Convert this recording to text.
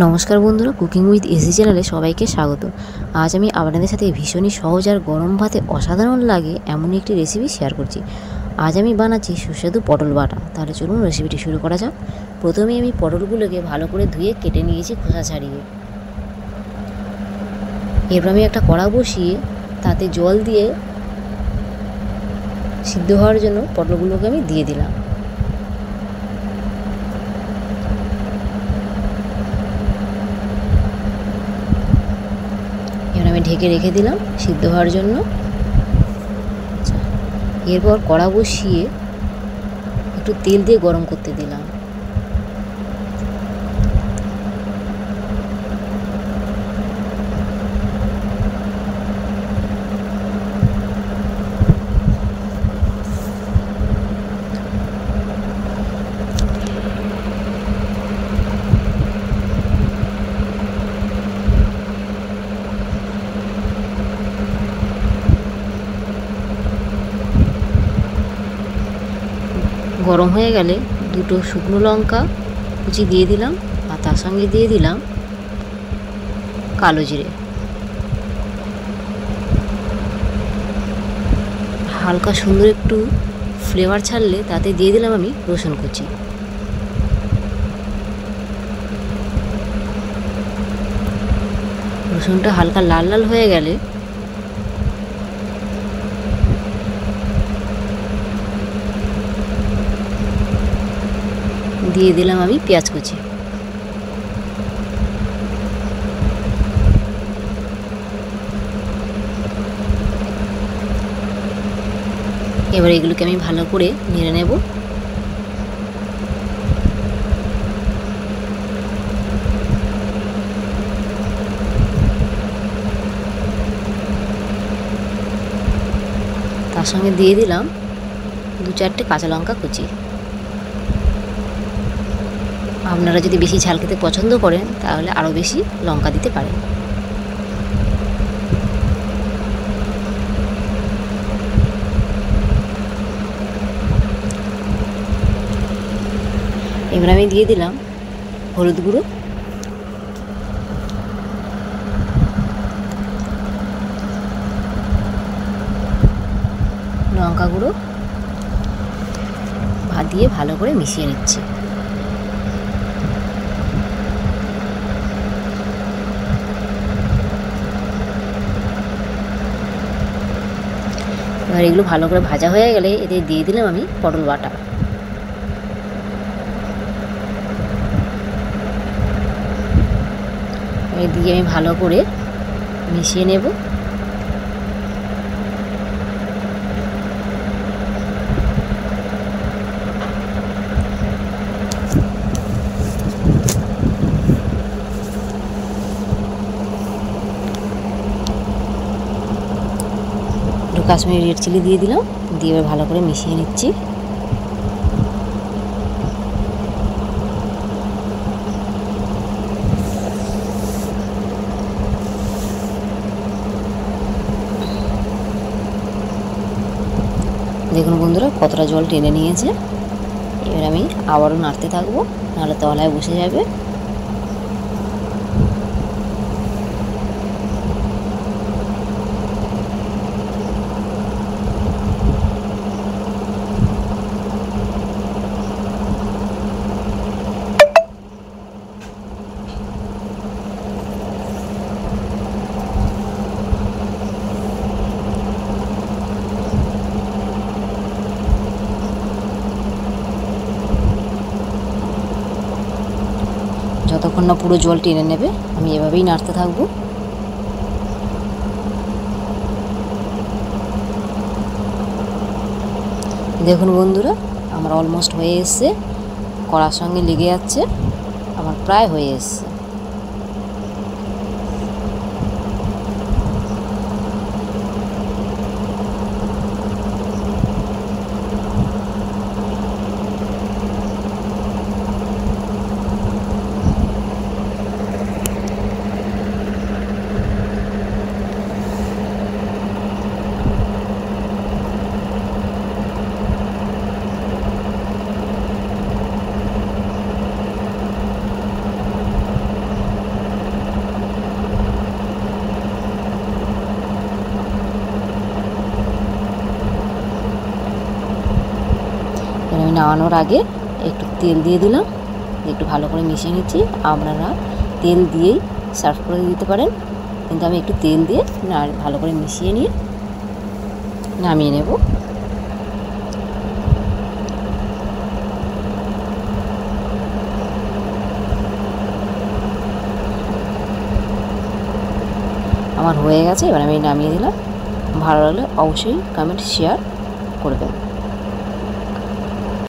নমস্কার বন্ধুরা, cooking with AC চ্যানেলে সবাইকে স্বাগত। আজ আমি আপনাদের সাথে ভীষণই সহজ আর গরম ভাতে অসাধারণ লাগে এমন একটি রেসিপি শেয়ার করছি। আজ আমি বানাচ্ছি সুস্বাদু পটল বাটা। তাহলে চলুন রেসিপিটি শুরু করা যাক। প্রথমে আমি পটলগুলোকে ভালো করে ধুয়ে কেটে নিয়েছি খোসা ছাড়িয়ে। এরপর আমি একটা কড়া বসিয়ে তাতে জল দিয়ে সিদ্ধ হওয়ার জন্য পটলগুলোকে আমি দিয়ে দিলাম। আমি ঢেকে রেখে দিলাম সিদ্ধ হওয়ার জন্য। এরপর কড়া বসিয়ে একটু তেল দিয়ে গরম করতে দিলাম। গরম হয়ে গেলে দুটো শুকনো লঙ্কা কুচি দিয়ে দিলাম আর তার সঙ্গে দিয়ে দিলাম কালো জিরে। হালকা সুন্দর একটু ফ্লেভার ছাড়লে তাতে দিয়ে দিলাম আমি রসুন কুচি। রসুনটা হালকা লাল লাল হয়ে গেলে দিয়ে দিলাম আমি পেঁয়াজ কুচি। এবার এগুলোকে আমি ভালো করে নেড়ে নেব। তার সঙ্গে দিয়ে দিলাম 2-4টে কাঁচা লঙ্কা কুচি। আপনারা যদি বেশি ঝাল খেতে পছন্দ করেন তাহলে আরও বেশি লঙ্কা দিতে পারেন। এবার আমি দিয়ে দিলাম হলুদ গুঁড়ো, লঙ্কা গুঁড়ো ভাত দিয়ে ভালো করে মিশিয়ে নিচ্ছি। এবার এগুলো ভালো করে ভাজা হয়ে গেলে এতে দিয়ে দিলাম আমি পটল বাটা। এই দিয়ে আমি ভালো করে মিশিয়ে নেব। কাশ্মীরি রেড চিলি দিয়ে দিলাম, দিয়ে এবার ভালো করে মিশিয়ে নিচ্ছি। দেখুন বন্ধুরা কতটা জল টেনে নিয়েছে। এবার আমি আবারও নাড়তে থাকবো, নাহলে তলায় বসে যাবে। যতক্ষণ না পুরো জল টেনে নেবে আমি এভাবেই নাড়তে থাকবো। দেখুন বন্ধুরা আমার অলমোস্ট হয়ে এসছে, কড়ার সঙ্গে লেগে যাচ্ছে, আমার প্রায় হয়ে এসছে। নামানোর আগে একটু তেল দিয়ে দিলাম, একটু ভালো করে মিশিয়ে নিচ্ছি। আপনারা তেল দিয়েই সার্ভ করে দিতে পারেন, কিন্তু আমি একটু তেল দিয়ে ভালো করে মিশিয়ে নিয়ে নামিয়ে নেব। আমার হয়ে গেছে, এবার আমি নামিয়ে দিলাম। ভালো লাগলে অবশ্যই কমেন্ট শেয়ার করবেন।